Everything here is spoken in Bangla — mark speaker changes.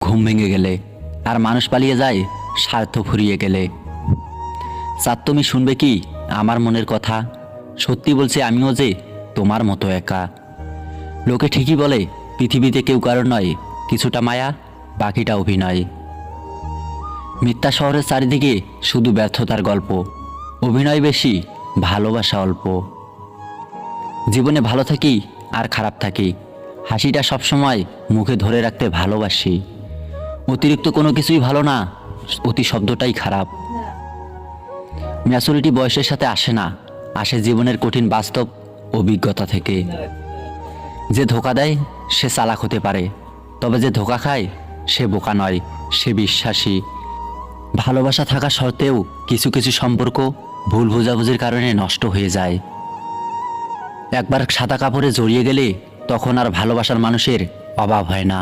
Speaker 1: ঘুম ভেঙে গেলে, আর মানুষ পালিয়ে যায় স্বার্থ ফুরিয়ে গেলে। চাঁদ তুমি শুনবে কি আমার মনের কথা, সত্যি বলছি আমিও যে তোমার মতো একা। লোকে ঠিকই বলে পৃথিবীতে কেউ কারোর নয়, কিছুটা মায়া বাকিটা অভিনয়। মিথ্যা শহরের চারিদিকে শুধু ব্যর্থতার গল্প, অভিনয় বেশি ভালোবাসা অল্প। জীবনে ভালো থাকি আর খারাপ থাকি, হাসিটা সবসময় মুখে ধরে রাখতে ভালোবাসি। অতিরিক্ত কোনো কিছুই ভালো না, অতি শব্দটাই খারাপ। ম্যাচুরিটি বয়সের সাথে আসে না, আসে জীবনের কঠিন বাস্তব অভিজ্ঞতা থেকে। যে ধোঁকা দেয় সে চালাক হতে পারে, তবে যে ধোঁকা খায় সে বোকা নয়, সে বিশ্বাসী। ভালোবাসা থাকা সত্ত্বেও কিছু কিছু সম্পর্ক ভুল বোঝাবুঝির কারণে নষ্ট হয়ে যায়। একবার সাদা কাপড়ে জড়িয়ে গেলে তখন আর ভালোবাসার মানুষের অভাব হয় না।